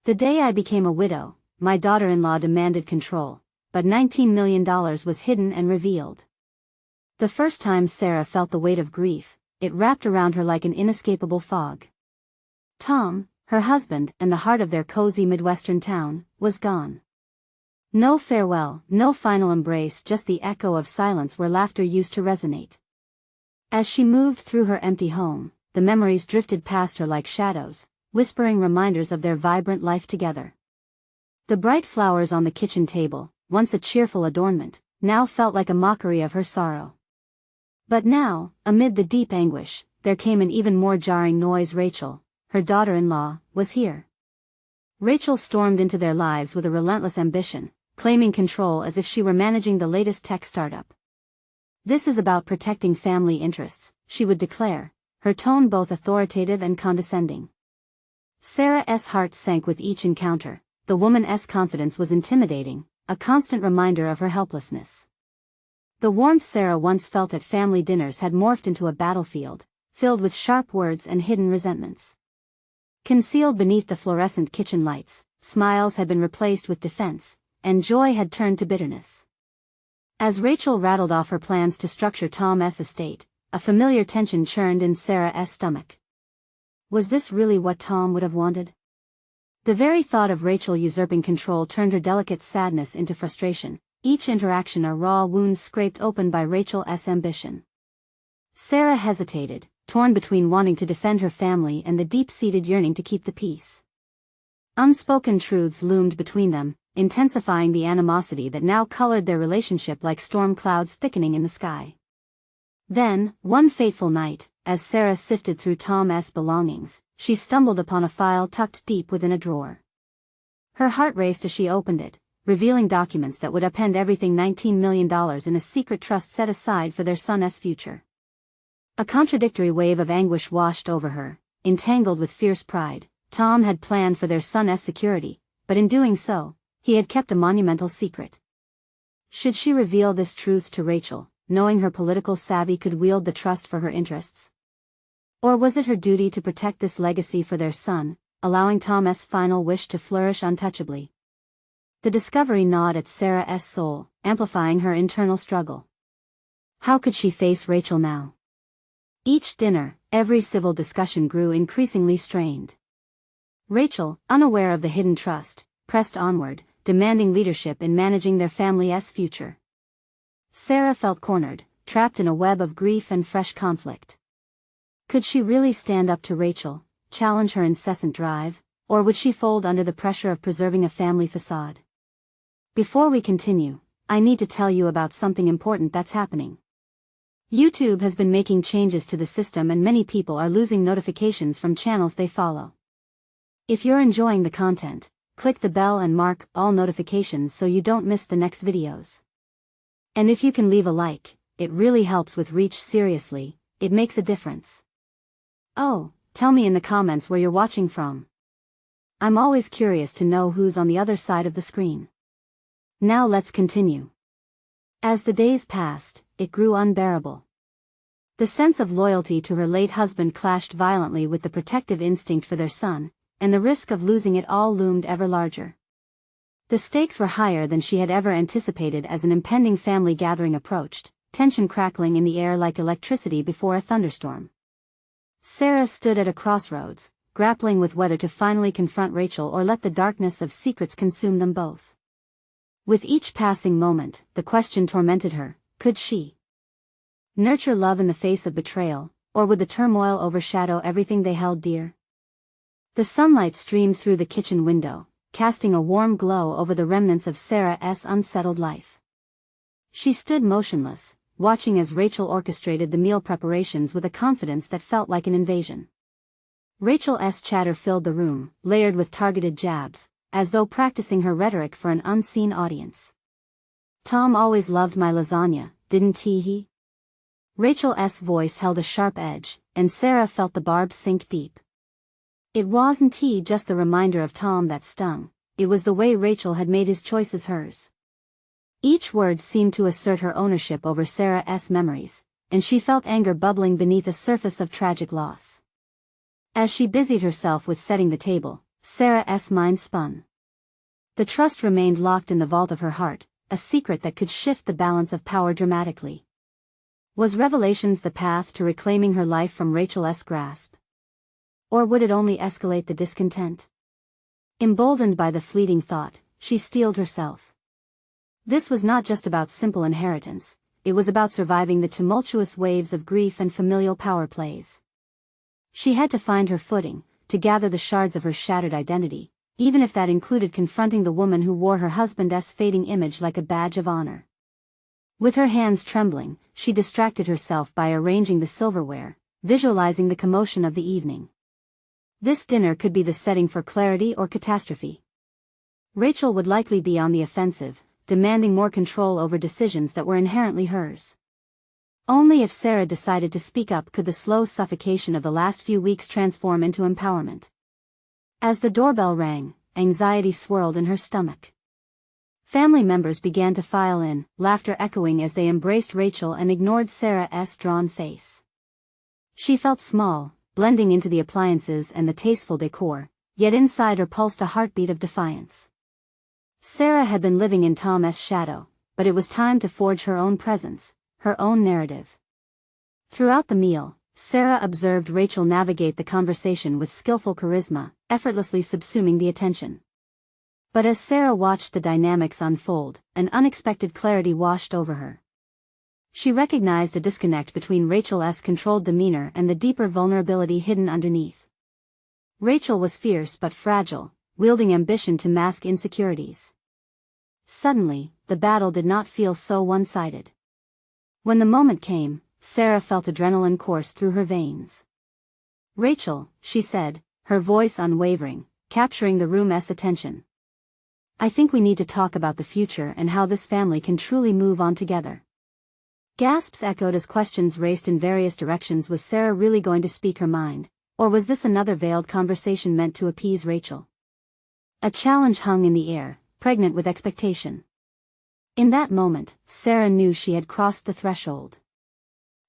The day I became a widow, my daughter-in-law demanded control, but $19 million was hidden and revealed. The first time Sarah felt the weight of grief, it wrapped around her like an inescapable fog. Tom, her husband and the heart of their cozy Midwestern town, was gone. No farewell, no final embrace, just the echo of silence where laughter used to resonate. As she moved through her empty home, the memories drifted past her like shadows, whispering reminders of their vibrant life together. The bright flowers on the kitchen table, once a cheerful adornment, now felt like a mockery of her sorrow. But now, amid the deep anguish, there came an even more jarring noise. Rachel, her daughter-in-law, was here. Rachel stormed into their lives with a relentless ambition, claiming control as if she were managing the latest tech startup. "This is about protecting family interests," she would declare, her tone both authoritative and condescending. Sarah's heart sank with each encounter. The woman's confidence was intimidating, a constant reminder of her helplessness. The warmth Sarah once felt at family dinners had morphed into a battlefield, filled with sharp words and hidden resentments. Concealed beneath the fluorescent kitchen lights, smiles had been replaced with defense, and joy had turned to bitterness. As Rachel rattled off her plans to structure Tom's estate, a familiar tension churned in Sarah's stomach. Was this really what Tom would have wanted? The very thought of Rachel usurping control turned her delicate sadness into frustration, each interaction a raw wound scraped open by Rachel's ambition. Sarah hesitated, torn between wanting to defend her family and the deep-seated yearning to keep the peace. Unspoken truths loomed between them, intensifying the animosity that now colored their relationship like storm clouds thickening in the sky. Then, one fateful night, as Sarah sifted through Tom's belongings, she stumbled upon a file tucked deep within a drawer. Her heart raced as she opened it, revealing documents that would upend everything $19 million in a secret trust set aside for their son's future. A contradictory wave of anguish washed over her, entangled with fierce pride. Tom had planned for their son's security, but in doing so, he had kept a monumental secret. Should she reveal this truth to Rachel, knowing her political savvy could wield the trust for her interests? Or was it her duty to protect this legacy for their son, allowing Tom's final wish to flourish untouchably? The discovery gnawed at Sarah's soul, amplifying her internal struggle. How could she face Rachel now? Each dinner, every civil discussion grew increasingly strained. Rachel, unaware of the hidden trust, pressed onward, demanding leadership in managing their family's future. Sarah felt cornered, trapped in a web of grief and fresh conflict. Could she really stand up to Rachel, challenge her incessant drive, or would she fold under the pressure of preserving a family facade? Before we continue, I need to tell you about something important that's happening. YouTube has been making changes to the system and many people are losing notifications from channels they follow. If you're enjoying the content, click the bell and mark all notifications so you don't miss the next videos. And if you can leave a like, it really helps with reach. Seriously, it makes a difference. Oh, tell me in the comments where you're watching from. I'm always curious to know who's on the other side of the screen. Now let's continue. As the days passed, it grew unbearable. The sense of loyalty to her late husband clashed violently with the protective instinct for their son, and the risk of losing it all loomed ever larger. The stakes were higher than she had ever anticipated as an impending family gathering approached, tension crackling in the air like electricity before a thunderstorm. Sarah stood at a crossroads, grappling with whether to finally confront Rachel or let the darkness of secrets consume them both. With each passing moment, the question tormented her: could she nurture love in the face of betrayal, or would the turmoil overshadow everything they held dear? The sunlight streamed through the kitchen window, casting a warm glow over the remnants of Sarah's unsettled life. She stood motionless, watching as Rachel orchestrated the meal preparations with a confidence that felt like an invasion. Rachel's chatter filled the room, layered with targeted jabs, as though practicing her rhetoric for an unseen audience. "Tom always loved my lasagna, didn't he?" Rachel's voice held a sharp edge, and Sarah felt the barbs sink deep. It wasn't just the reminder of Tom that stung, it was the way Rachel had made his choices hers. Each word seemed to assert her ownership over Sarah's memories, and she felt anger bubbling beneath a surface of tragic loss. As she busied herself with setting the table, Sarah's mind spun. The trust remained locked in the vault of her heart, a secret that could shift the balance of power dramatically. Was revelations the path to reclaiming her life from Rachel's grasp? Or would it only escalate the discontent? Emboldened by the fleeting thought, she steeled herself. This was not just about simple inheritance, it was about surviving the tumultuous waves of grief and familial power plays. She had to find her footing, to gather the shards of her shattered identity, even if that included confronting the woman who wore her husband's fading image like a badge of honor. With her hands trembling, she distracted herself by arranging the silverware, visualizing the commotion of the evening. This dinner could be the setting for clarity or catastrophe. Rachel would likely be on the offensive, demanding more control over decisions that were inherently hers. Only if Sarah decided to speak up could the slow suffocation of the last few weeks transform into empowerment. As the doorbell rang, anxiety swirled in her stomach. Family members began to file in, laughter echoing as they embraced Rachel and ignored Sarah's drawn face. She felt small, blending into the appliances and the tasteful decor, yet inside her pulsed a heartbeat of defiance. Sarah had been living in Tom's shadow, but it was time to forge her own presence, her own narrative. Throughout the meal, Sarah observed Rachel navigate the conversation with skillful charisma, effortlessly subsuming the attention. But as Sarah watched the dynamics unfold, an unexpected clarity washed over her. She recognized a disconnect between Rachel's controlled demeanor and the deeper vulnerability hidden underneath. Rachel was fierce but fragile, wielding ambition to mask insecurities. Suddenly, the battle did not feel so one-sided. When the moment came, Sarah felt adrenaline course through her veins. "Rachel," she said, her voice unwavering, capturing the room's attention. "I think we need to talk about the future and how this family can truly move on together." Gasps echoed as questions raced in various directions. Was Sarah really going to speak her mind, or was this another veiled conversation meant to appease Rachel? A challenge hung in the air, pregnant with expectation. In that moment, Sarah knew she had crossed the threshold.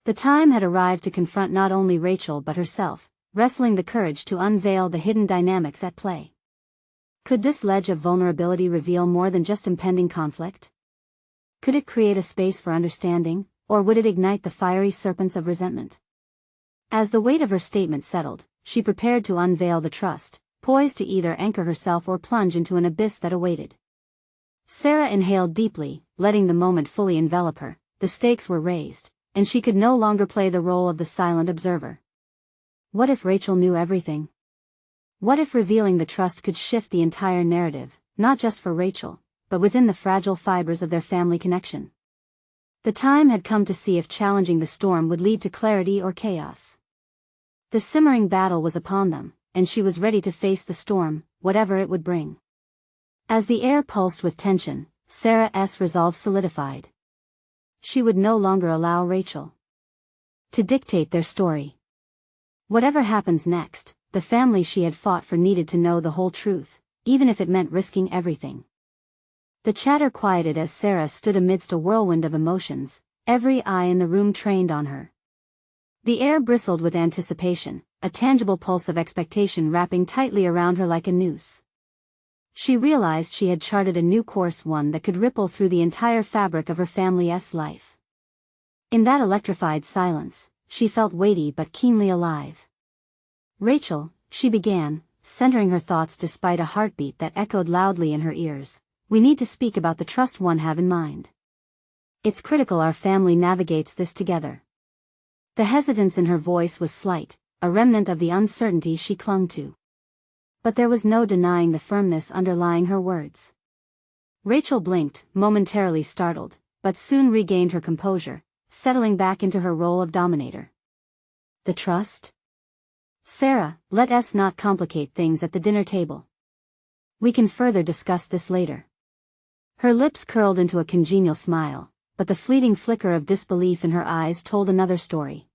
The time had arrived to confront not only Rachel but herself, wrestling the courage to unveil the hidden dynamics at play. Could this ledge of vulnerability reveal more than just impending conflict? Could it create a space for understanding, or would it ignite the fiery serpents of resentment? As the weight of her statement settled, she prepared to unveil the trust, poised to either anchor herself or plunge into an abyss that awaited. Sarah inhaled deeply, letting the moment fully envelop her. The stakes were raised, and she could no longer play the role of the silent observer. What if Rachel knew everything? What if revealing the trust could shift the entire narrative, not just for Rachel, but within the fragile fibers of their family connection? The time had come to see if challenging the storm would lead to clarity or chaos. The simmering battle was upon them, and she was ready to face the storm, whatever it would bring. As the air pulsed with tension, Sarah's resolve solidified. She would no longer allow Rachel to dictate their story. Whatever happens next, the family she had fought for needed to know the whole truth, even if it meant risking everything. The chatter quieted as Sarah stood amidst a whirlwind of emotions, every eye in the room trained on her. The air bristled with anticipation, a tangible pulse of expectation wrapping tightly around her like a noose. She realized she had charted a new course, one that could ripple through the entire fabric of her family's life. In that electrified silence, she felt weighty but keenly alive. "Rachel," she began, centering her thoughts despite a heartbeat that echoed loudly in her ears, "we need to speak about the trust one have in mind. It's critical our family navigates this together." The hesitance in her voice was slight, a remnant of the uncertainty she clung to. But there was no denying the firmness underlying her words. Rachel blinked, momentarily startled, but soon regained her composure, settling back into her role of dominator. "The trust? Sarah, let us not complicate things at the dinner table. We can further discuss this later." Her lips curled into a congenial smile, but the fleeting flicker of disbelief in her eyes told another story.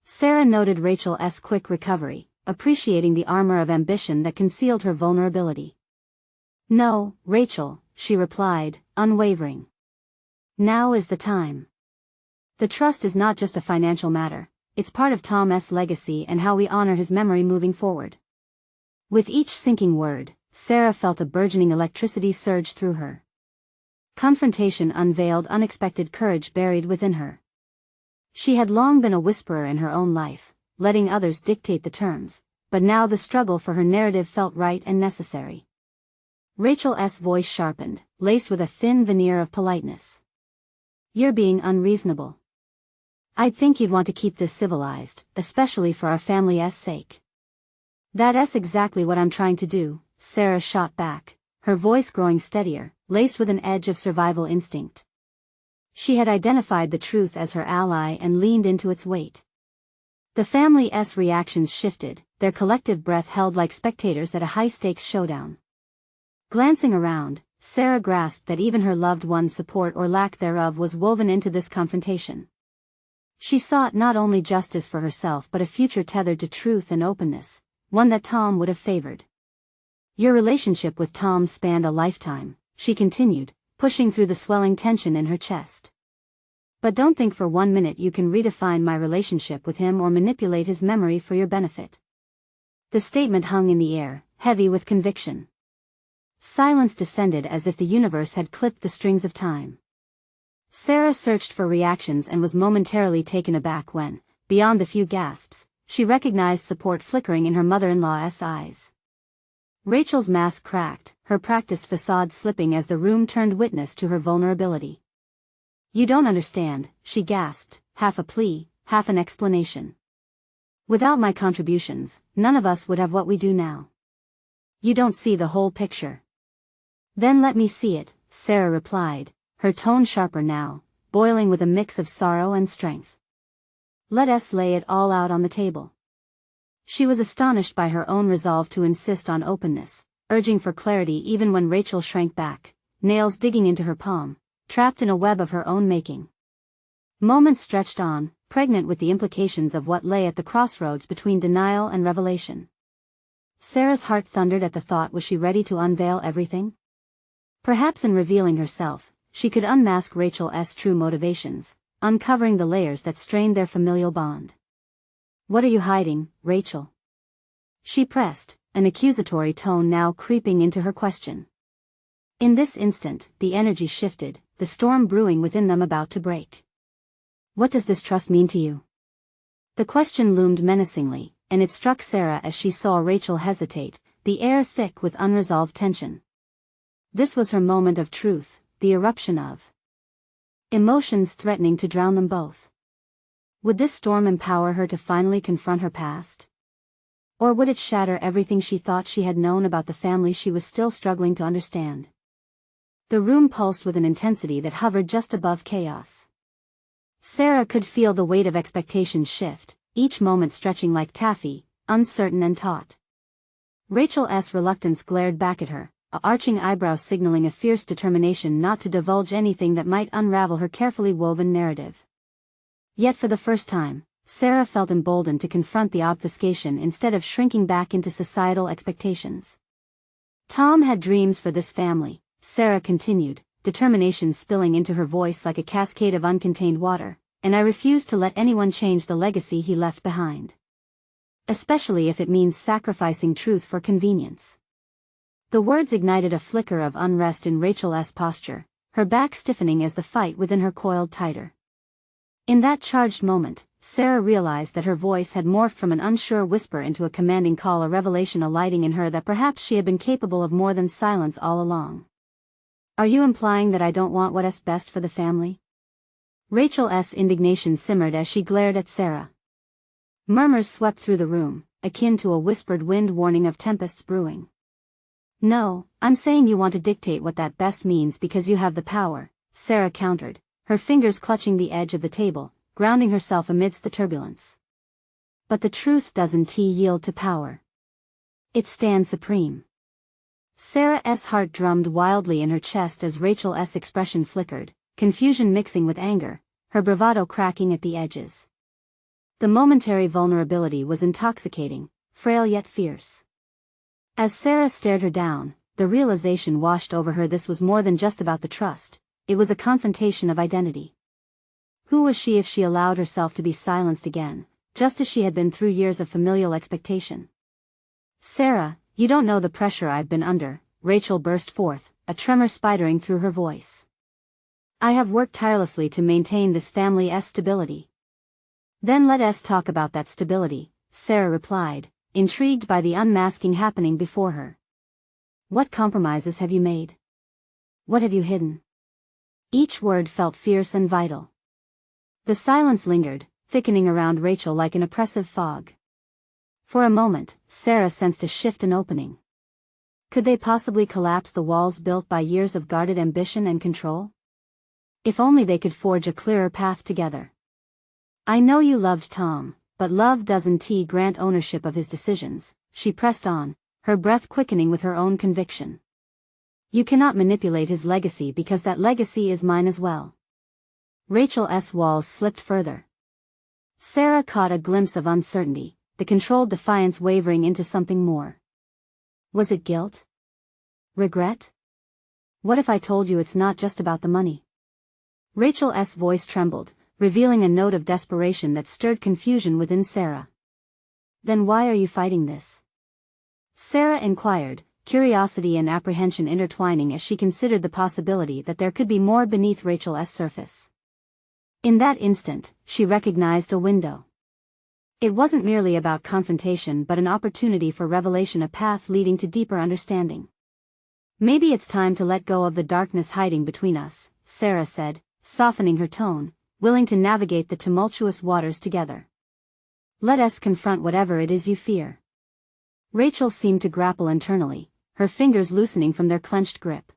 Sarah noted Rachel's quick recovery, appreciating the armor of ambition that concealed her vulnerability. "No, Rachel," she replied, unwavering. "Now is the time. The trust is not just a financial matter, it's part of Tom's legacy and how we honor his memory moving forward." With each sinking word, Sarah felt a burgeoning electricity surge through her. Confrontation unveiled unexpected courage buried within her. She had long been a whisperer in her own life, letting others dictate the terms, but now the struggle for her narrative felt right and necessary. Rachel's voice sharpened, laced with a thin veneer of politeness. "You're being unreasonable. I'd think you'd want to keep this civilized, especially for our family's sake." "That's exactly what I'm trying to do," Sarah shot back, her voice growing steadier, laced with an edge of survival instinct. She had identified the truth as her ally and leaned into its weight. The family's reactions shifted, their collective breath held like spectators at a high-stakes showdown. Glancing around, Sarah grasped that even her loved one's support or lack thereof was woven into this confrontation. She sought not only justice for herself but a future tethered to truth and openness, one that Tom would have favored. "Your relationship with Tom spanned a lifetime," she continued, pushing through the swelling tension in her chest. "But don't think for one minute you can redefine my relationship with him or manipulate his memory for your benefit." The statement hung in the air, heavy with conviction. Silence descended as if the universe had clipped the strings of time. Sarah searched for reactions and was momentarily taken aback when, beyond the few gasps, she recognized support flickering in her mother-in-law's eyes. Rachel's mask cracked, her practiced facade slipping as the room turned witness to her vulnerability. "You don't understand," she gasped, half a plea, half an explanation. "Without my contributions, none of us would have what we do now. You don't see the whole picture." "Then let me see it," Sarah replied, her tone sharper now, boiling with a mix of sorrow and strength. "Let us lay it all out on the table." She was astonished by her own resolve to insist on openness, urging for clarity even when Rachel shrank back, nails digging into her palm, trapped in a web of her own making. Moments stretched on, pregnant with the implications of what lay at the crossroads between denial and revelation. Sarah's heart thundered at the thought. Was she ready to unveil everything? Perhaps in revealing herself, she could unmask Rachel's true motivations, uncovering the layers that strained their familial bond. "What are you hiding, Rachel?" she pressed, an accusatory tone now creeping into her question. In this instant, the energy shifted, the storm brewing within them about to break. "What does this trust mean to you?" The question loomed menacingly, and it struck Sarah as she saw Rachel hesitate, the air thick with unresolved tension. This was her moment of truth, the eruption of emotions threatening to drown them both. Would this storm empower her to finally confront her past? Or would it shatter everything she thought she had known about the family she was still struggling to understand? The room pulsed with an intensity that hovered just above chaos. Sarah could feel the weight of expectation shift, each moment stretching like taffy, uncertain and taut. Rachel's reluctance glared back at her, a arching eyebrow signaling a fierce determination not to divulge anything that might unravel her carefully woven narrative. Yet for the first time, Sarah felt emboldened to confront the obfuscation instead of shrinking back into societal expectations. "Tom had dreams for this family," Sarah continued, determination spilling into her voice like a cascade of uncontained water, "and I refuse to let anyone change the legacy he left behind. Especially if it means sacrificing truth for convenience." The words ignited a flicker of unrest in Rachel's posture, her back stiffening as the fight within her coiled tighter. In that charged moment, Sarah realized that her voice had morphed from an unsure whisper into a commanding call, a revelation alighting in her that perhaps she had been capable of more than silence all along. "Are you implying that I don't want what's best for the family?" Rachel's indignation simmered as she glared at Sarah. Murmurs swept through the room, akin to a whispered wind warning of tempests brewing. "No, I'm saying you want to dictate what that best means because you have the power," Sarah countered, her fingers clutching the edge of the table, grounding herself amidst the turbulence. "But the truth doesn't yield to power. It stands supreme." Sarah's heart drummed wildly in her chest as Rachel's expression flickered, confusion mixing with anger, her bravado cracking at the edges. The momentary vulnerability was intoxicating, frail yet fierce. As Sarah stared her down, the realization washed over her this was more than just about the trust, it was a confrontation of identity. Who was she if she allowed herself to be silenced again, just as she had been through years of familial expectation? "Sarah, You don't know the pressure I've been under, Rachel burst forth, a tremor spidering through her voice. I have worked tirelessly to maintain this family's stability. Then let us talk about that stability, Sarah replied, intrigued by the unmasking happening before her. What compromises have you made? What have you hidden? Each word felt fierce and vital. The silence lingered, thickening around Rachel like an oppressive fog. For a moment, Sarah sensed a shift and opening. Could they possibly collapse the walls built by years of guarded ambition and control? If only they could forge a clearer path together. I know you loved Tom, but love doesn't grant ownership of his decisions, she pressed on, her breath quickening with her own conviction. You cannot manipulate his legacy because that legacy is mine as well. Rachel's walls slipped further. Sarah caught a glimpse of uncertainty, the controlled defiance wavering into something more. Was it guilt? Regret? What if I told you it's not just about the money? Rachel's voice trembled, revealing a note of desperation that stirred confusion within Sarah. Then why are you fighting this? Sarah inquired, curiosity and apprehension intertwining as she considered the possibility that there could be more beneath Rachel's surface. In that instant, she recognized a window. It wasn't merely about confrontation but an opportunity for revelation, a path leading to deeper understanding. Maybe it's time to let go of the darkness hiding between us, Sarah said, softening her tone, willing to navigate the tumultuous waters together. Let us confront whatever it is you fear. Rachel seemed to grapple internally, her fingers loosening from their clenched grip.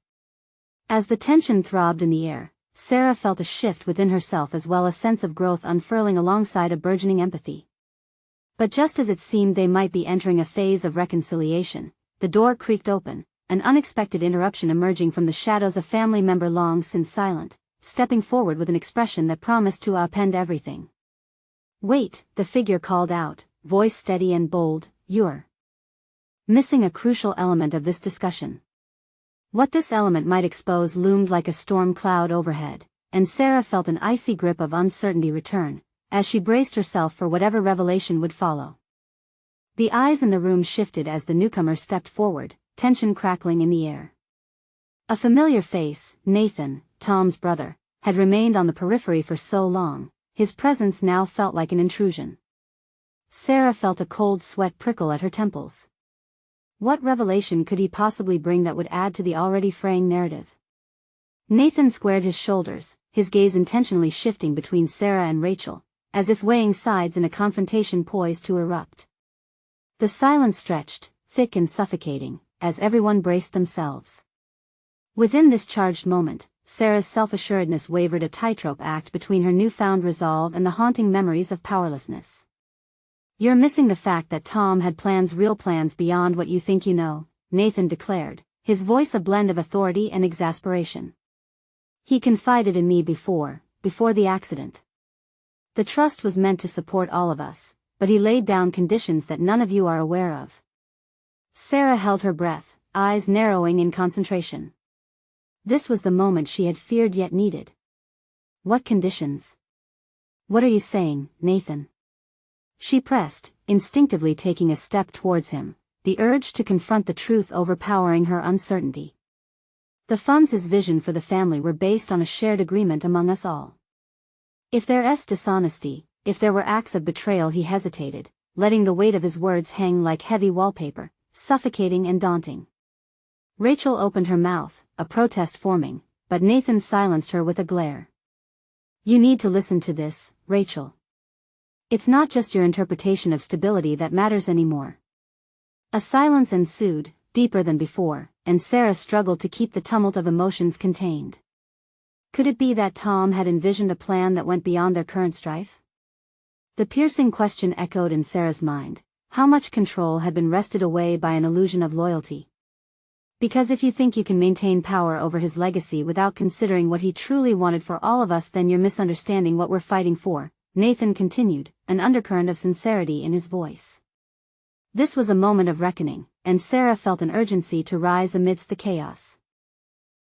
As the tension throbbed in the air, Sarah felt a shift within herself as well, a sense of growth unfurling alongside a burgeoning empathy. But just as it seemed they might be entering a phase of reconciliation, the door creaked open, an unexpected interruption emerging from the shadows, a family member long since silent, stepping forward with an expression that promised to upend everything. Wait, the figure called out, voice steady and bold, you're missing a crucial element of this discussion. What this element might expose loomed like a storm cloud overhead, and Sarah felt an icy grip of uncertainty return, as she braced herself for whatever revelation would follow. The eyes in the room shifted as the newcomer stepped forward, tension crackling in the air. A familiar face, Nathan, Tom's brother, had remained on the periphery for so long, his presence now felt like an intrusion. Sarah felt a cold sweat prickle at her temples. What revelation could he possibly bring that would add to the already fraying narrative? Nathan squared his shoulders, his gaze intentionally shifting between Sarah and Rachel, as if weighing sides in a confrontation poised to erupt. The silence stretched, thick and suffocating, as everyone braced themselves. Within this charged moment, Sarah's self-assuredness wavered, a tightrope act between her newfound resolve and the haunting memories of powerlessness. You're missing the fact that Tom had plans, real plans beyond what you think you know, Nathan declared, his voice a blend of authority and exasperation. He confided in me before the accident. The trust was meant to support all of us, but he laid down conditions that none of you are aware of. Sarah held her breath, eyes narrowing in concentration. This was the moment she had feared yet needed. What conditions? What are you saying, Nathan? She pressed, instinctively taking a step towards him, the urge to confront the truth overpowering her uncertainty. The funds his vision for the family were based on a shared agreement among us all. If there's dishonesty, if there were acts of betrayal, he hesitated, letting the weight of his words hang like heavy wallpaper, suffocating and daunting. Rachel opened her mouth, a protest forming, but Nathan silenced her with a glare. You need to listen to this, Rachel. It's not just your interpretation of stability that matters anymore. A silence ensued, deeper than before, and Sarah struggled to keep the tumult of emotions contained. Could it be that Tom had envisioned a plan that went beyond their current strife? The piercing question echoed in Sarah's mind, how much control had been wrested away by an illusion of loyalty? Because if you think you can maintain power over his legacy without considering what he truly wanted for all of us, then you're misunderstanding what we're fighting for, Nathan continued, an undercurrent of sincerity in his voice. This was a moment of reckoning, and Sarah felt an urgency to rise amidst the chaos.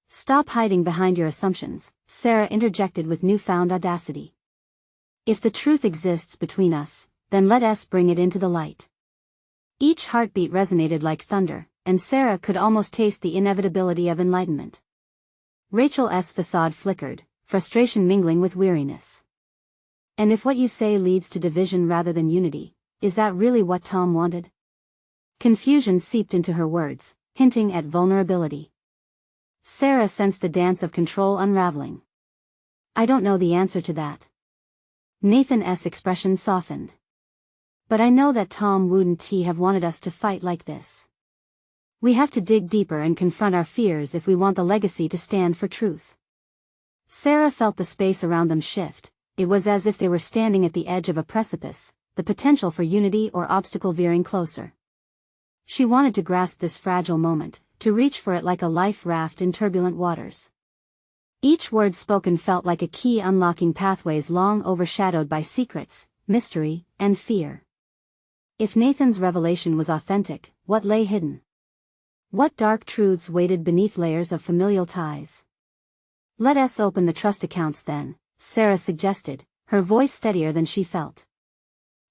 Stop hiding behind your assumptions, Sarah interjected with newfound audacity. If the truth exists between us, then let us bring it into the light. Each heartbeat resonated like thunder, and Sarah could almost taste the inevitability of enlightenment. Rachel's facade flickered, frustration mingling with weariness. And if what you say leads to division rather than unity, is that really what Tom wanted? Confusion seeped into her words, hinting at vulnerability. Sarah sensed the dance of control unraveling. I don't know the answer to that. Nathan's expression softened. But I know that Tom wouldn't have wanted us to fight like this. We have to dig deeper and confront our fears if we want the legacy to stand for truth. Sarah felt the space around them shift. It was as if they were standing at the edge of a precipice, the potential for unity or obstacle veering closer. She wanted to grasp this fragile moment, to reach for it like a life raft in turbulent waters. Each word spoken felt like a key unlocking pathways long overshadowed by secrets, mystery, and fear. If Nathan's revelation was authentic, what lay hidden? What dark truths waited beneath layers of familial ties? Let us open the trust accounts then, Sarah suggested, her voice steadier than she felt.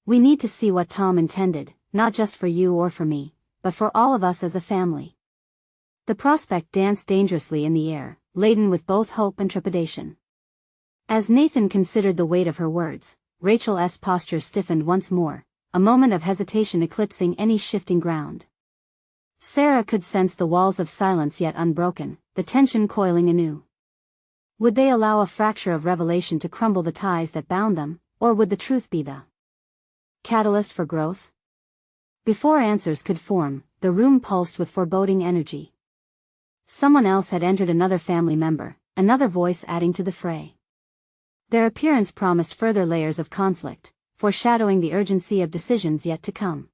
We need to see what Tom intended, not just for you or for me, but for all of us as a family. The prospect danced dangerously in the air, laden with both hope and trepidation. As Nathan considered the weight of her words, Rachel's posture stiffened once more, a moment of hesitation eclipsing any shifting ground. Sarah could sense the walls of silence yet unbroken, the tension coiling anew. Would they allow a fracture of revelation to crumble the ties that bound them, or would the truth be the catalyst for growth? Before answers could form, the room pulsed with foreboding energy. Someone else had entered, another family member, another voice adding to the fray. Their appearance promised further layers of conflict, foreshadowing the urgency of decisions yet to come.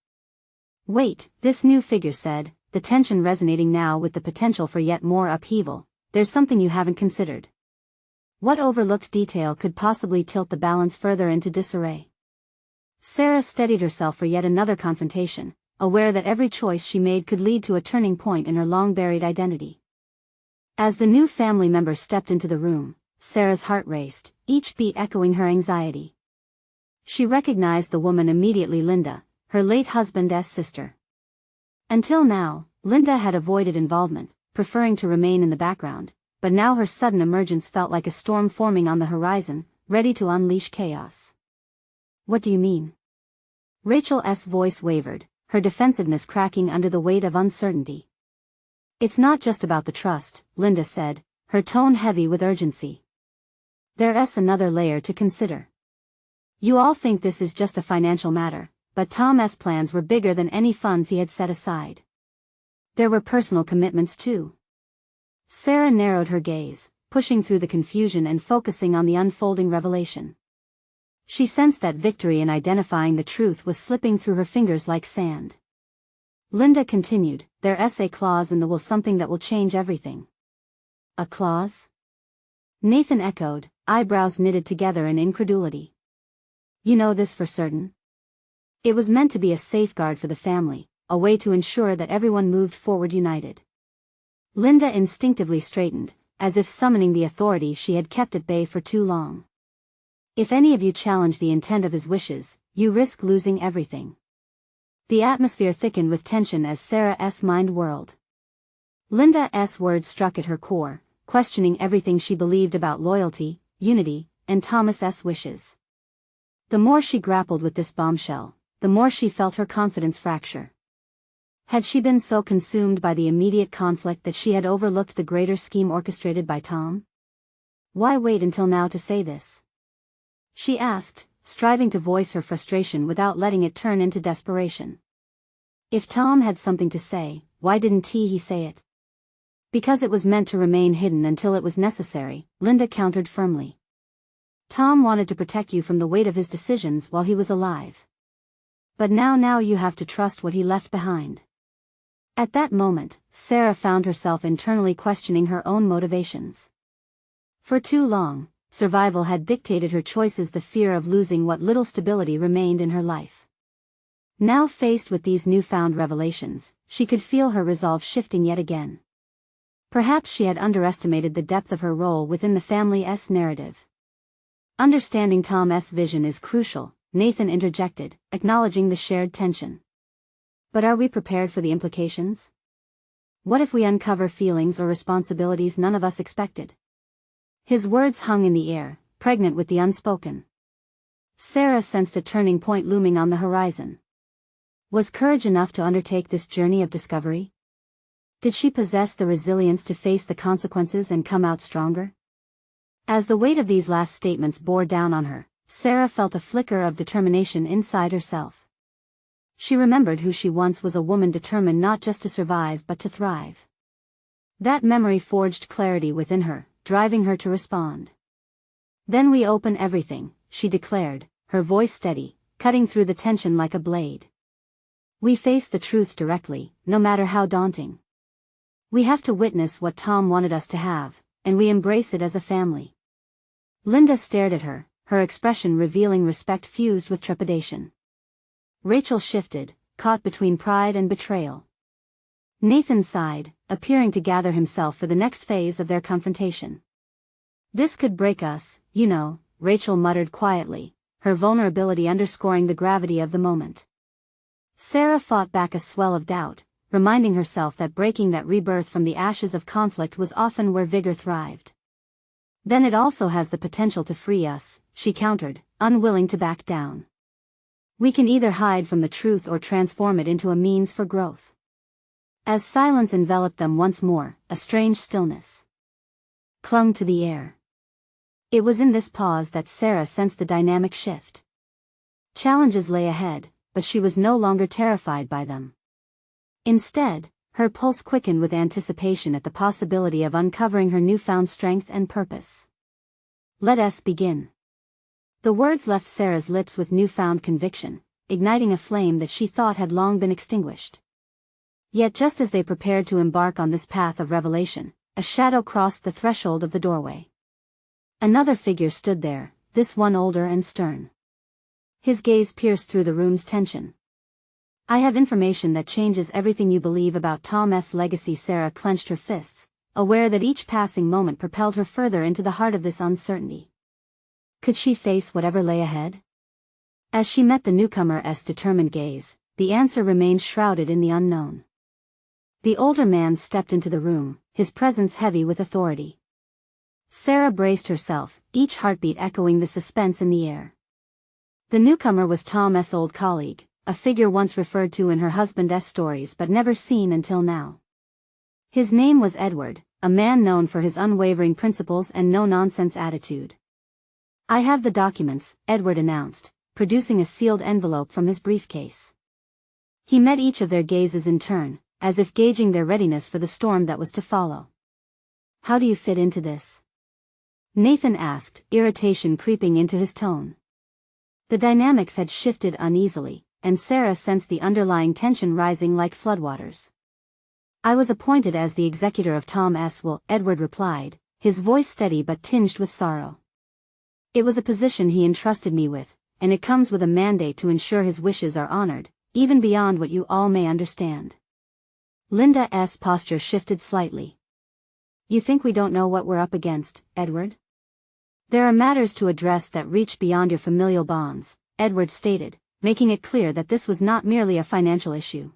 Wait, this new figure said, the tension resonating now with the potential for yet more upheaval. There's something you haven't considered. What overlooked detail could possibly tilt the balance further into disarray? Sarah steadied herself for yet another confrontation, aware that every choice she made could lead to a turning point in her long-buried identity. As the new family member stepped into the room, Sarah's heart raced, each beat echoing her anxiety. She recognized the woman immediately, Linda, her late husband's sister. Until now, Linda had avoided involvement, preferring to remain in the background, but now her sudden emergence felt like a storm forming on the horizon, ready to unleash chaos. What do you mean? Rachel's voice wavered, her defensiveness cracking under the weight of uncertainty. It's not just about the trust, Linda said, her tone heavy with urgency. There's another layer to consider. You all think this is just a financial matter, but Tom's plans were bigger than any funds he had set aside. There were personal commitments too. Sarah narrowed her gaze, pushing through the confusion and focusing on the unfolding revelation. She sensed that victory in identifying the truth was slipping through her fingers like sand. Linda continued, there's a clause in the will, something that will change everything. A clause? Nathan echoed, eyebrows knitted together in incredulity. You know this for certain? It was meant to be a safeguard for the family, a way to ensure that everyone moved forward united. Linda instinctively straightened, as if summoning the authority she had kept at bay for too long. If any of you challenge the intent of his wishes, you risk losing everything. The atmosphere thickened with tension as Sarah's mind whirled. Linda's words struck at her core, questioning everything she believed about loyalty, unity, and Thomas's wishes. The more she grappled with this bombshell, the more she felt her confidence fracture. Had she been so consumed by the immediate conflict that she had overlooked the greater scheme orchestrated by Tom? Why wait until now to say this? She asked, striving to voice her frustration without letting it turn into desperation. If Tom had something to say, why didn't he say it? Because it was meant to remain hidden until it was necessary, Linda countered firmly. Tom wanted to protect you from the weight of his decisions while he was alive. But now you have to trust what he left behind. At that moment, Sarah found herself internally questioning her own motivations. For too long, survival had dictated her choices, the fear of losing what little stability remained in her life. Now faced with these newfound revelations, she could feel her resolve shifting yet again. Perhaps she had underestimated the depth of her role within the family's narrative. Understanding Tom's vision is crucial, Nathan interjected, acknowledging the shared tension. But are we prepared for the implications? What if we uncover feelings or responsibilities none of us expected? His words hung in the air, pregnant with the unspoken. Sarah sensed a turning point looming on the horizon. Was courage enough to undertake this journey of discovery? Did she possess the resilience to face the consequences and come out stronger? As the weight of these last statements bore down on her, Sarah felt a flicker of determination inside herself. She remembered who she once was, a woman determined not just to survive but to thrive. That memory forged clarity within her, driving her to respond. "Then we open everything," she declared, her voice steady, cutting through the tension like a blade. "We face the truth directly, no matter how daunting. We have to witness what Tom wanted us to have, and we embrace it as a family." Linda stared at her, her expression revealing respect fused with trepidation. Rachel shifted, caught between pride and betrayal. Nathan sighed, appearing to gather himself for the next phase of their confrontation. "This could break us, you know," Rachel muttered quietly, her vulnerability underscoring the gravity of the moment. Sarah fought back a swell of doubt, reminding herself that breaking that rebirth from the ashes of conflict was often where vigor thrived. "Then it also has the potential to free us," she countered, unwilling to back down. "We can either hide from the truth or transform it into a means for growth." As silence enveloped them once more, a strange stillness clung to the air. It was in this pause that Sarah sensed the dynamic shift. Challenges lay ahead, but she was no longer terrified by them. Instead, her pulse quickened with anticipation at the possibility of uncovering her newfound strength and purpose. "Let us begin." The words left Sarah's lips with newfound conviction, igniting a flame that she thought had long been extinguished. Yet just as they prepared to embark on this path of revelation, a shadow crossed the threshold of the doorway. Another figure stood there, this one older and stern. His gaze pierced through the room's tension. "I have information that changes everything you believe about Tom's legacy." Sarah clenched her fists, aware that each passing moment propelled her further into the heart of this uncertainty. Could she face whatever lay ahead? As she met the newcomer's determined gaze, the answer remained shrouded in the unknown. The older man stepped into the room, his presence heavy with authority. Sarah braced herself, each heartbeat echoing the suspense in the air. The newcomer was Tom's old colleague, a figure once referred to in her husband's stories but never seen until now. His name was Edward, a man known for his unwavering principles and no-nonsense attitude. "I have the documents," Edward announced, producing a sealed envelope from his briefcase. He met each of their gazes in turn, as if gauging their readiness for the storm that was to follow. "How do you fit into this?" Nathan asked, irritation creeping into his tone. The dynamics had shifted uneasily, and Sarah sensed the underlying tension rising like floodwaters. "I was appointed as the executor of Tom's will," Edward replied, his voice steady but tinged with sorrow. "It was a position he entrusted me with, and it comes with a mandate to ensure his wishes are honored, even beyond what you all may understand." Linda's posture shifted slightly. "You think we don't know what we're up against, Edward?" "There are matters to address that reach beyond your familial bonds," Edward stated, making it clear that this was not merely a financial issue.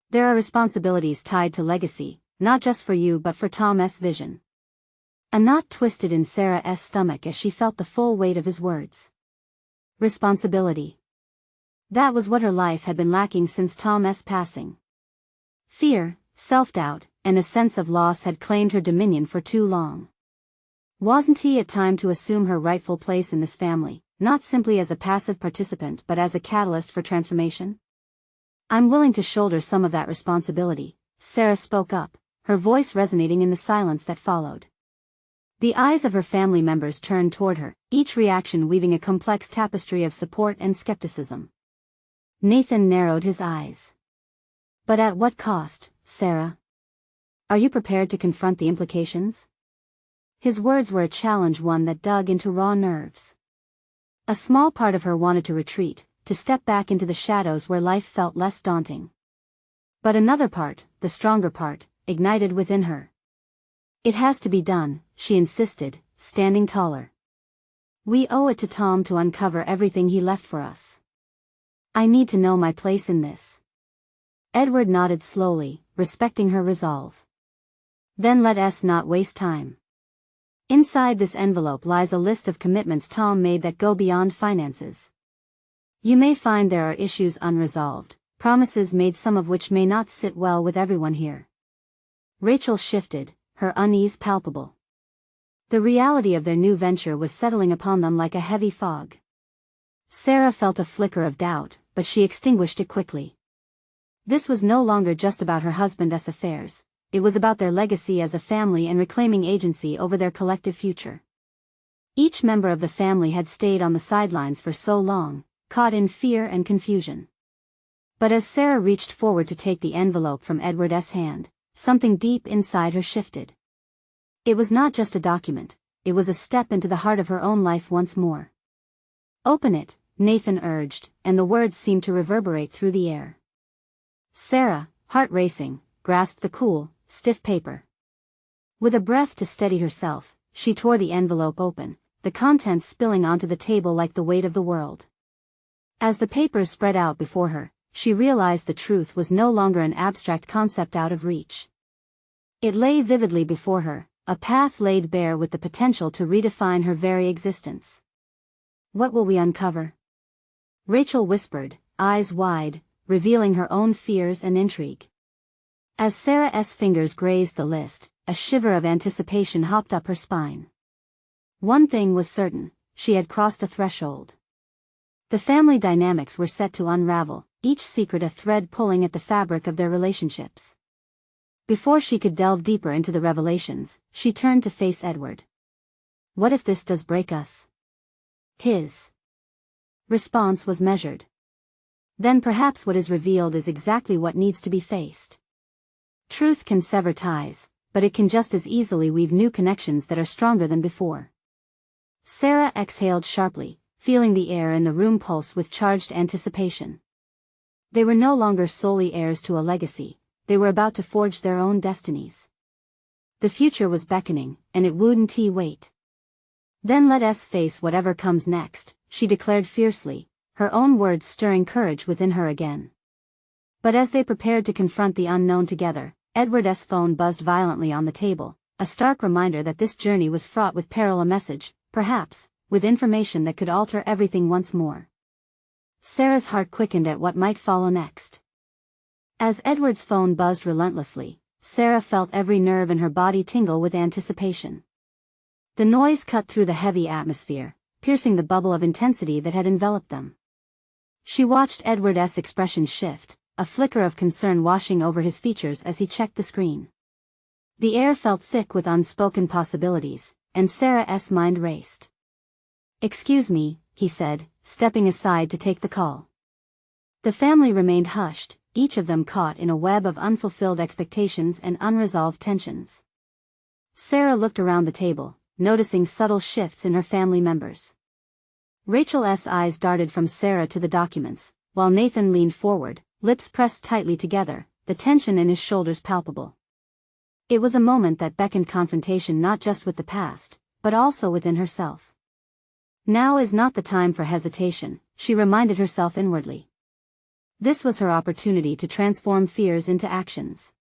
"There are responsibilities tied to legacy, not just for you but for Tom's vision." A knot twisted in Sarah's stomach as she felt the full weight of his words. Responsibility. That was what her life had been lacking since Tom's passing. Fear, self-doubt, and a sense of loss had claimed her dominion for too long. Wasn't it time to assume her rightful place in this family, not simply as a passive participant but as a catalyst for transformation? "I'm willing to shoulder some of that responsibility," Sarah spoke up, her voice resonating in the silence that followed. The eyes of her family members turned toward her, each reaction weaving a complex tapestry of support and skepticism. Nathan narrowed his eyes. "But at what cost, Sarah? Are you prepared to confront the implications?" His words were a challenge, one that dug into raw nerves. A small part of her wanted to retreat, to step back into the shadows where life felt less daunting. But another part, the stronger part, ignited within her. "It has to be done," she insisted, standing taller. "We owe it to Tom to uncover everything he left for us. I need to know my place in this." Edward nodded slowly, respecting her resolve. Then let us not waste time. Inside this envelope lies a list of commitments Tom made that go beyond finances. You may find there are issues unresolved, promises made some of which may not sit well with everyone here. Rachel shifted, her unease palpable. The reality of their new venture was settling upon them like a heavy fog. Sarah felt a flicker of doubt, but she extinguished it quickly. This was no longer just about her husband's affairs, it was about their legacy as a family and reclaiming agency over their collective future. Each member of the family had stayed on the sidelines for so long, caught in fear and confusion. But as Sarah reached forward to take the envelope from Edward's hand, something deep inside her shifted. It was not just a document, it was a step into the heart of her own life once more. Open it, Nathan urged, and the words seemed to reverberate through the air. Sarah, heart racing, grasped the cool, stiff paper. With a breath to steady herself, she tore the envelope open, the contents spilling onto the table like the weight of the world. As the papers spread out before her, she realized the truth was no longer an abstract concept out of reach. It lay vividly before her, a path laid bare with the potential to redefine her very existence. What will we uncover? Rachel whispered, eyes wide, revealing her own fears and intrigue. As Sarah's fingers grazed the list, a shiver of anticipation hopped up her spine. One thing was certain, she had crossed a threshold. The family dynamics were set to unravel, each secret a thread pulling at the fabric of their relationships. Before she could delve deeper into the revelations, she turned to face Edward. What if this does break us? His response was measured. Then perhaps what is revealed is exactly what needs to be faced. Truth can sever ties, but it can just as easily weave new connections that are stronger than before. Sarah exhaled sharply, feeling the air in the room pulse with charged anticipation. They were no longer solely heirs to a legacy, they were about to forge their own destinies. The future was beckoning, and it wouldn't wait. Then let us face whatever comes next, she declared fiercely, her own words stirring courage within her again. But as they prepared to confront the unknown together, Edward's phone buzzed violently on the table, a stark reminder that this journey was fraught with peril, a message, perhaps, with information that could alter everything once more. Sarah's heart quickened at what might follow next. As Edward's phone buzzed relentlessly, Sarah felt every nerve in her body tingle with anticipation. The noise cut through the heavy atmosphere, piercing the bubble of intensity that had enveloped them. She watched Edward's expression shift, a flicker of concern washing over his features as he checked the screen. The air felt thick with unspoken possibilities, and Sarah's mind raced. "Excuse me," he said, stepping aside to take the call. The family remained hushed, each of them caught in a web of unfulfilled expectations and unresolved tensions. Sarah looked around the table, noticing subtle shifts in her family members. Rachel's eyes darted from Sarah to the documents, while Nathan leaned forward, lips pressed tightly together, the tension in his shoulders palpable. It was a moment that beckoned confrontation not just with the past, but also within herself. Now is not the time for hesitation, she reminded herself inwardly. This was her opportunity to transform fears into actions.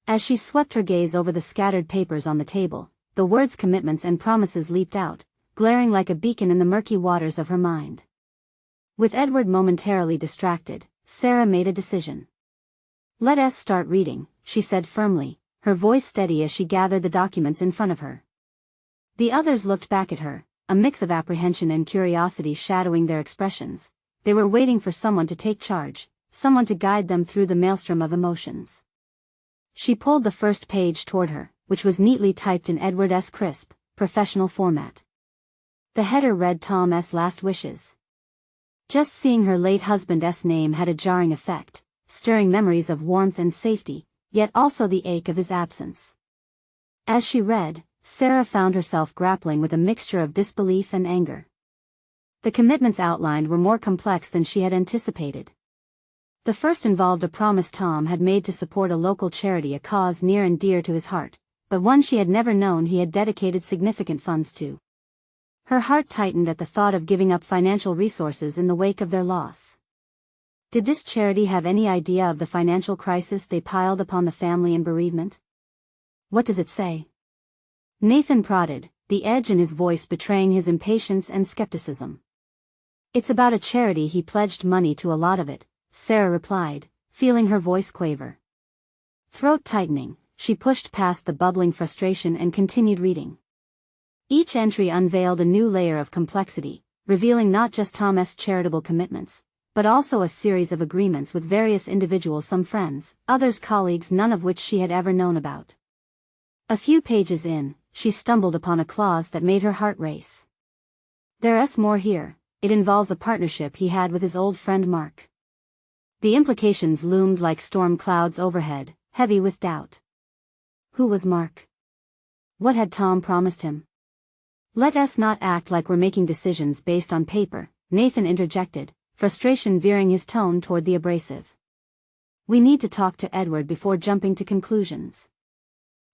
As she swept her gaze over the scattered papers on the table, the words commitments and promises leaped out, glaring like a beacon in the murky waters of her mind. With Edward momentarily distracted, Sarah made a decision. "Let us start reading," she said firmly, her voice steady as she gathered the documents in front of her. The others looked back at her, a mix of apprehension and curiosity shadowing their expressions. They were waiting for someone to take charge, someone to guide them through the maelstrom of emotions. She pulled the first page toward her, which was neatly typed in Edward's crisp, professional format. The header read Tom's last wishes. Just seeing her late husband's name had a jarring effect, stirring memories of warmth and safety, yet also the ache of his absence. As she read, Sarah found herself grappling with a mixture of disbelief and anger. The commitments outlined were more complex than she had anticipated. The first involved a promise Tom had made to support a local charity, a cause near and dear to his heart, but one she had never known he had dedicated significant funds to. Her heart tightened at the thought of giving up financial resources in the wake of their loss. Did this charity have any idea of the financial crisis they piled upon the family in bereavement? What does it say? Nathan prodded, the edge in his voice betraying his impatience and skepticism. It's about a charity he pledged money to. A lot of it, Sarah replied, feeling her voice quaver. Throat tightening, she pushed past the bubbling frustration and continued reading. Each entry unveiled a new layer of complexity, revealing not just Tom's charitable commitments, but also a series of agreements with various individuals, some friends, others colleagues, none of which she had ever known about. A few pages in, she stumbled upon a clause that made her heart race. There's more here. It involves a partnership he had with his old friend Mark. The implications loomed like storm clouds overhead, heavy with doubt. Who was Mark? What had Tom promised him? Let us not act like we're making decisions based on paper, Nathan interjected, frustration veering his tone toward the abrasive. We need to talk to Edward before jumping to conclusions.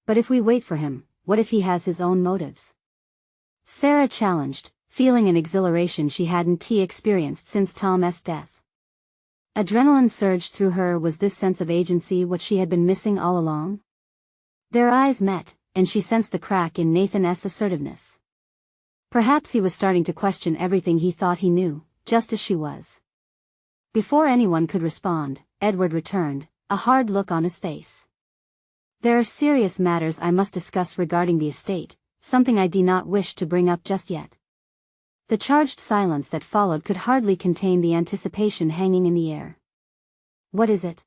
But if we wait for him, what if he has his own motives? Sarah challenged, feeling an exhilaration she hadn't experienced since Tom's death. Adrenaline surged through her. Was this sense of agency what she had been missing all along? Their eyes met, and she sensed the crack in Nathan's assertiveness. Perhaps he was starting to question everything he thought he knew, just as she was. Before anyone could respond, Edward returned, a hard look on his face. There are serious matters I must discuss regarding the estate, something I do not wish to bring up just yet. The charged silence that followed could hardly contain the anticipation hanging in the air. What is it?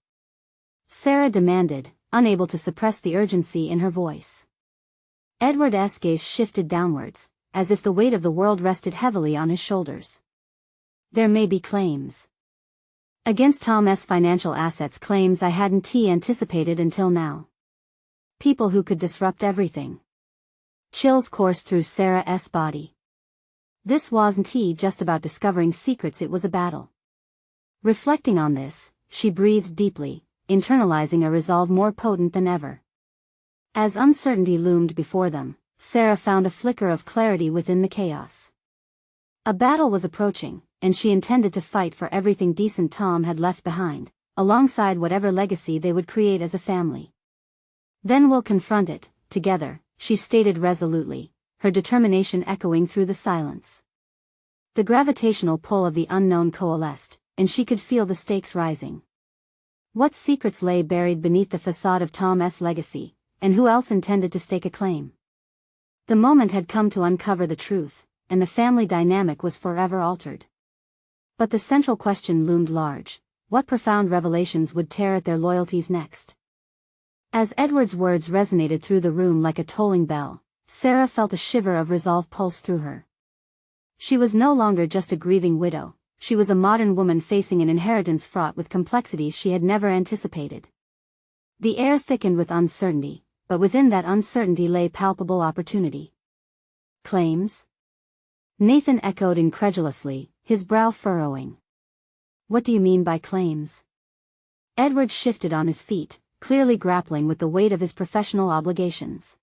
Sarah demanded, unable to suppress the urgency in her voice. Edward's gaze shifted downwards, as if the weight of the world rested heavily on his shoulders. There may be claims against Tom's financial assets, claims I hadn't anticipated until now. People who could disrupt everything. Chills coursed through Sarah's body. This wasn't just about discovering secrets, it was a battle. Reflecting on this, she breathed deeply, internalizing a resolve more potent than ever. As uncertainty loomed before them, Sarah found a flicker of clarity within the chaos. A battle was approaching, and she intended to fight for everything decent Tom had left behind, alongside whatever legacy they would create as a family. Then we'll confront it, together, she stated resolutely, her determination echoing through the silence. The gravitational pull of the unknown coalesced, and she could feel the stakes rising. What secrets lay buried beneath the facade of Tom's legacy, and who else intended to stake a claim? The moment had come to uncover the truth, and the family dynamic was forever altered. But the central question loomed large: what profound revelations would tear at their loyalties next? As Edward's words resonated through the room like a tolling bell, Sarah felt a shiver of resolve pulse through her. She was no longer just a grieving widow, she was a modern woman facing an inheritance fraught with complexities she had never anticipated. The air thickened with uncertainty, but within that uncertainty lay palpable opportunity. Claims? Nathan echoed incredulously, his brow furrowing. What do you mean by claims? Edward shifted on his feet, clearly grappling with the weight of his professional obligations.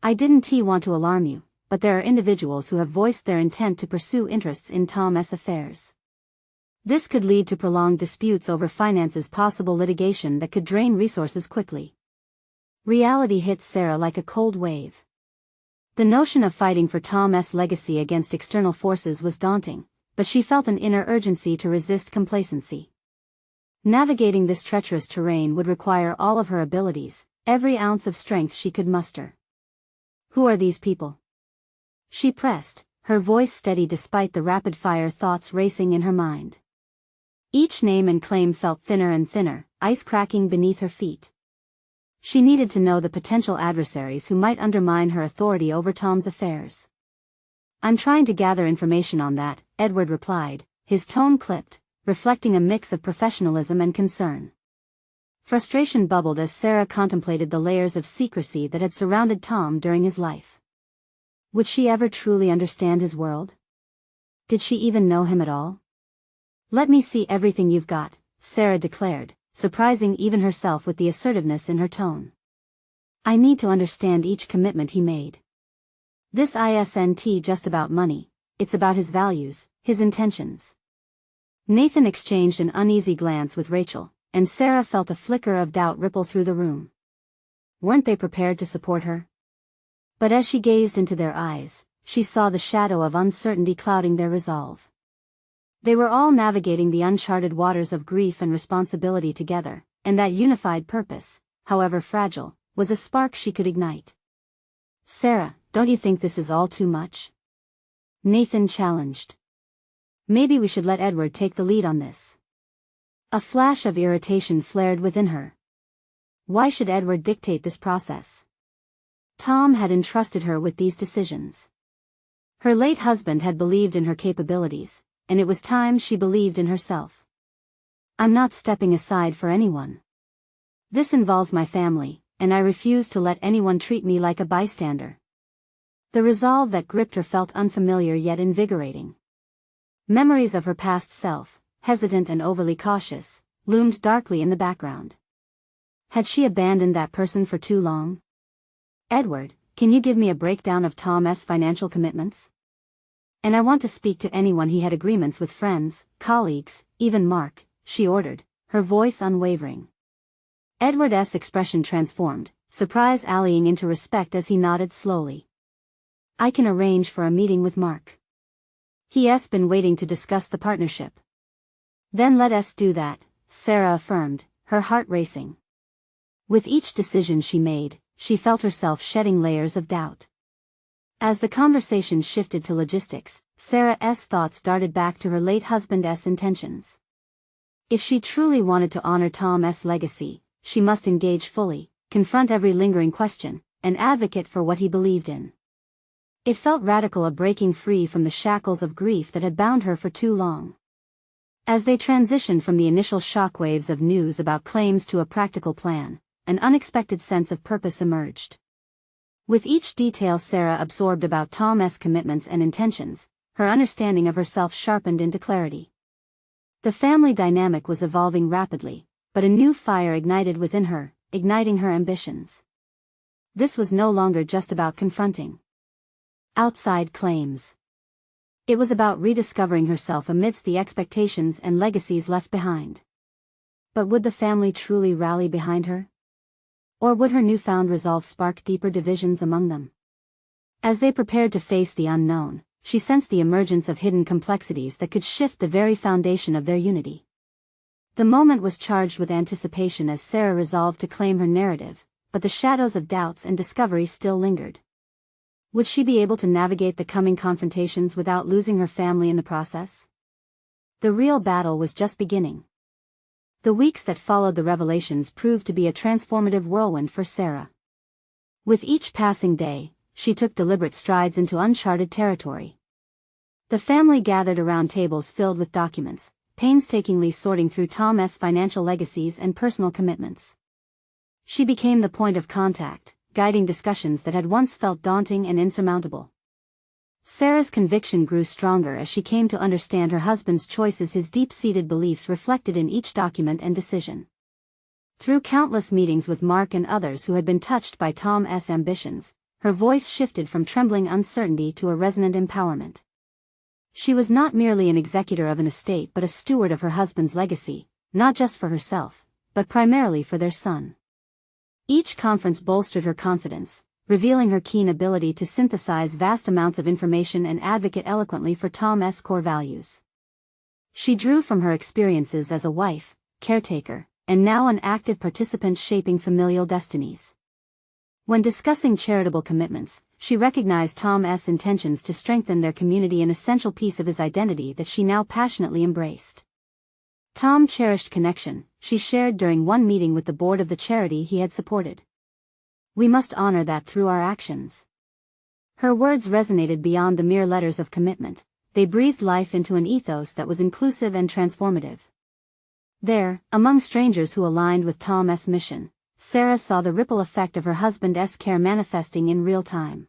I didn't want to alarm you, but there are individuals who have voiced their intent to pursue interests in Tom's affairs. This could lead to prolonged disputes over finances, possible litigation that could drain resources quickly. Reality hit Sarah like a cold wave. The notion of fighting for Tom's legacy against external forces was daunting, but she felt an inner urgency to resist complacency. Navigating this treacherous terrain would require all of her abilities, every ounce of strength she could muster. Who are these people? She pressed, her voice steady despite the rapid-fire thoughts racing in her mind. Each name and claim felt thinner and thinner, ice cracking beneath her feet. She needed to know the potential adversaries who might undermine her authority over Tom's affairs. I'm trying to gather information on that, Edward replied, his tone clipped, reflecting a mix of professionalism and concern. Frustration bubbled as Sarah contemplated the layers of secrecy that had surrounded Tom during his life. Would she ever truly understand his world? Did she even know him at all? Let me see everything you've got, Sarah declared, surprising even herself with the assertiveness in her tone. I need to understand each commitment he made. This isn't just about money, it's about his values, his intentions. Nathan exchanged an uneasy glance with Rachel, and Sarah felt a flicker of doubt ripple through the room. Weren't they prepared to support her? But as she gazed into their eyes, she saw the shadow of uncertainty clouding their resolve. They were all navigating the uncharted waters of grief and responsibility together, and that unified purpose, however fragile, was a spark she could ignite. "Sarah, don't you think this is all too much?" Nathan challenged. "Maybe we should let Edward take the lead on this." A flash of irritation flared within her. Why should Edward dictate this process? Tom had entrusted her with these decisions. Her late husband had believed in her capabilities, and it was time she believed in herself. "I'm not stepping aside for anyone. This involves my family, and I refuse to let anyone treat me like a bystander." The resolve that gripped her felt unfamiliar yet invigorating. Memories of her past self, hesitant and overly cautious, loomed darkly in the background. Had she abandoned that person for too long? "Edward, can you give me a breakdown of Tom's financial commitments? And I want to speak to anyone he had agreements with, friends, colleagues, even Mark," she ordered, her voice unwavering. Edward's expression transformed, surprise allying into respect as he nodded slowly. "I can arrange for a meeting with Mark. He's been waiting to discuss the partnership." "Then let us do that," Sarah affirmed, her heart racing. With each decision she made, she felt herself shedding layers of doubt. As the conversation shifted to logistics, Sarah's thoughts darted back to her late husband's intentions. If she truly wanted to honor Tom's legacy, she must engage fully, confront every lingering question, and advocate for what he believed in. It felt radical, a breaking free from the shackles of grief that had bound her for too long. As they transitioned from the initial shockwaves of news about claims to a practical plan, an unexpected sense of purpose emerged. With each detail Sarah absorbed about Tom's commitments and intentions, her understanding of herself sharpened into clarity. The family dynamic was evolving rapidly, but a new fire ignited within her, igniting her ambitions. This was no longer just about confronting outside claims. It was about rediscovering herself amidst the expectations and legacies left behind. But would the family truly rally behind her? Or would her newfound resolve spark deeper divisions among them? As they prepared to face the unknown, she sensed the emergence of hidden complexities that could shift the very foundation of their unity. The moment was charged with anticipation as Sarah resolved to claim her narrative, but the shadows of doubts and discovery still lingered. Would she be able to navigate the coming confrontations without losing her family in the process? The real battle was just beginning. The weeks that followed the revelations proved to be a transformative whirlwind for Sarah. With each passing day, she took deliberate strides into uncharted territory. The family gathered around tables filled with documents, painstakingly sorting through Tom's financial legacies and personal commitments. She became the point of contact, guiding discussions that had once felt daunting and insurmountable. Sarah's conviction grew stronger as she came to understand her husband's choices, his deep-seated beliefs reflected in each document and decision. Through countless meetings with Mark and others who had been touched by Tom's ambitions, her voice shifted from trembling uncertainty to a resonant empowerment. She was not merely an executor of an estate but a steward of her husband's legacy, not just for herself, but primarily for their son. Each conference bolstered her confidence, revealing her keen ability to synthesize vast amounts of information and advocate eloquently for Tom's core values. She drew from her experiences as a wife, caretaker, and now an active participant shaping familial destinies. When discussing charitable commitments, she recognized Tom's intentions to strengthen their community, an essential piece of his identity that she now passionately embraced. Tom cherished connection, she shared during one meeting with the board of the charity he had supported. "We must honor that through our actions." Her words resonated beyond the mere letters of commitment. They breathed life into an ethos that was inclusive and transformative. There, among strangers who aligned with Tom's mission, Sarah saw the ripple effect of her husband's care manifesting in real time.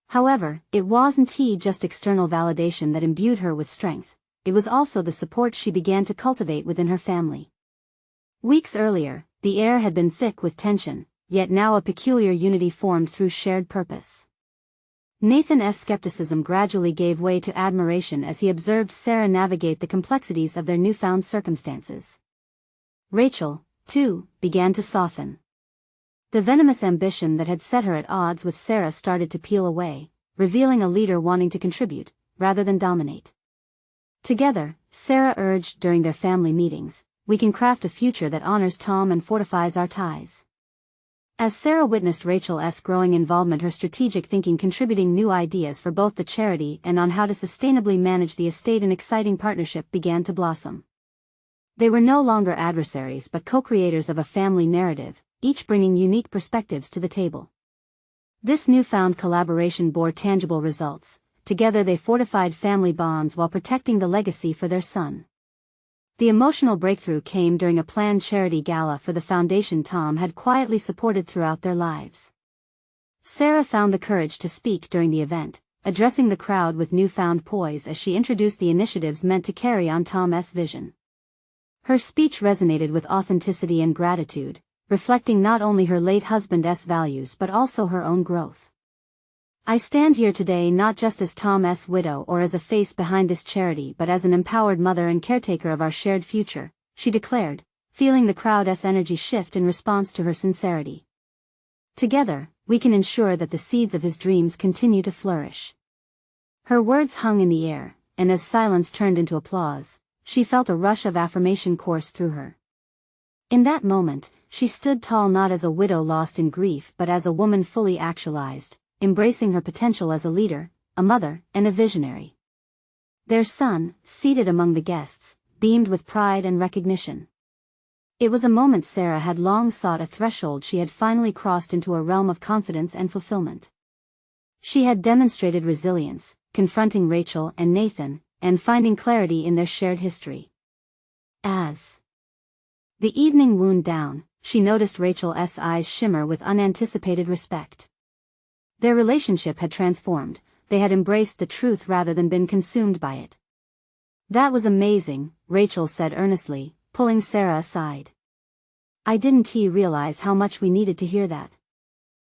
However, it wasn't just external validation that imbued her with strength. It was also the support she began to cultivate within her family. Weeks earlier, the air had been thick with tension, yet now a peculiar unity formed through shared purpose. Nathan's skepticism gradually gave way to admiration as he observed Sarah navigate the complexities of their newfound circumstances. Rachel, too, began to soften. The venomous ambition that had set her at odds with Sarah started to peel away, revealing a leader wanting to contribute, rather than dominate. Together, Sarah urged during their family meetings, "We can craft a future that honors Tom and fortifies our ties." As Sarah witnessed Rachel's growing involvement, her strategic thinking contributing new ideas for both the charity and on how to sustainably manage the estate, an exciting partnership began to blossom. They were no longer adversaries but co-creators of a family narrative, each bringing unique perspectives to the table. This newfound collaboration bore tangible results. Together they fortified family bonds while protecting the legacy for their son. The emotional breakthrough came during a planned charity gala for the foundation Tom had quietly supported throughout their lives. Sarah found the courage to speak during the event, addressing the crowd with newfound poise as she introduced the initiatives meant to carry on Tom's vision. Her speech resonated with authenticity and gratitude, reflecting not only her late husband's values but also her own growth. "I stand here today not just as Tom's widow or as a face behind this charity but as an empowered mother and caretaker of our shared future," she declared, feeling the crowd's energy shift in response to her sincerity. "Together, we can ensure that the seeds of his dreams continue to flourish." Her words hung in the air, and as silence turned into applause, she felt a rush of affirmation course through her. In that moment, she stood tall not as a widow lost in grief but as a woman fully actualized, embracing her potential as a leader, a mother, and a visionary. Their son, seated among the guests, beamed with pride and recognition. It was a moment Sarah had long sought, a threshold she had finally crossed into a realm of confidence and fulfillment. She had demonstrated resilience, confronting Rachel and Nathan, and finding clarity in their shared history. As the evening wound down, she noticed Rachel's eyes shimmer with unanticipated respect. Their relationship had transformed, they had embraced the truth rather than been consumed by it. "That was amazing," Rachel said earnestly, pulling Sarah aside. "I didn't realize how much we needed to hear that.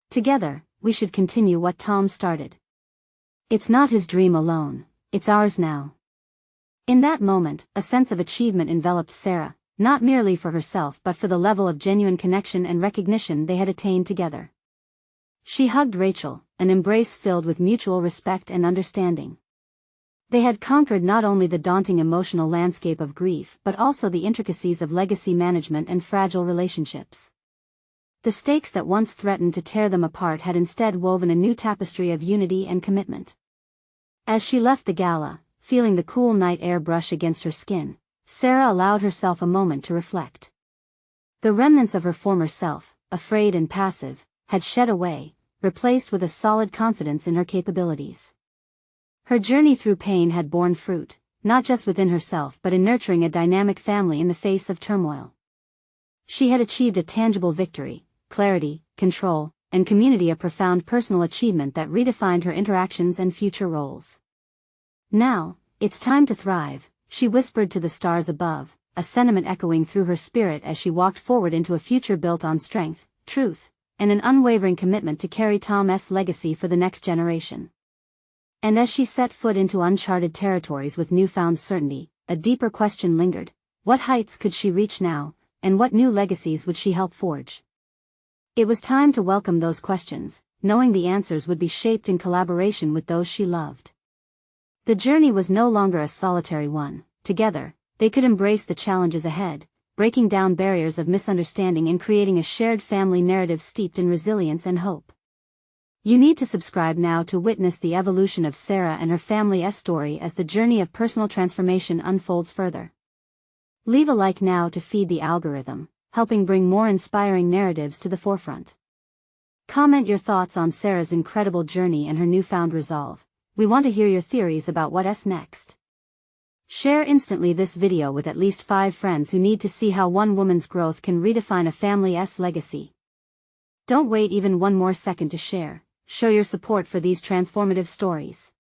Together, we should continue what Tom started. It's not his dream alone, it's ours now." In that moment, a sense of achievement enveloped Sarah, not merely for herself but for the level of genuine connection and recognition they had attained together. She hugged Rachel, an embrace filled with mutual respect and understanding. They had conquered not only the daunting emotional landscape of grief but also the intricacies of legacy management and fragile relationships. The stakes that once threatened to tear them apart had instead woven a new tapestry of unity and commitment. As she left the gala, feeling the cool night air brush against her skin, Sarah allowed herself a moment to reflect. The remnants of her former self, afraid and passive, had shed away, replaced with a solid confidence in her capabilities. Her journey through pain had borne fruit, not just within herself but in nurturing a dynamic family in the face of turmoil. She had achieved a tangible victory, clarity, control, and community, a profound personal achievement that redefined her interactions and future roles. "Now, it's time to thrive," she whispered to the stars above, a sentiment echoing through her spirit as she walked forward into a future built on strength, truth, and an unwavering commitment to carry Tom's legacy for the next generation. And as she set foot into uncharted territories with newfound certainty, a deeper question lingered: what heights could she reach now, and what new legacies would she help forge? It was time to welcome those questions, knowing the answers would be shaped in collaboration with those she loved. The journey was no longer a solitary one. Together, they could embrace the challenges ahead, breaking down barriers of misunderstanding and creating a shared family narrative steeped in resilience and hope. You need to subscribe now to witness the evolution of Sarah and her family's story as the journey of personal transformation unfolds further. Leave a like now to feed the algorithm, helping bring more inspiring narratives to the forefront. Comment your thoughts on Sarah's incredible journey and her newfound resolve. We want to hear your theories about what's next. Share instantly this video with at least 5 friends who need to see how one woman's growth can redefine a family's legacy. Don't wait even one more second to share. Show your support for these transformative stories.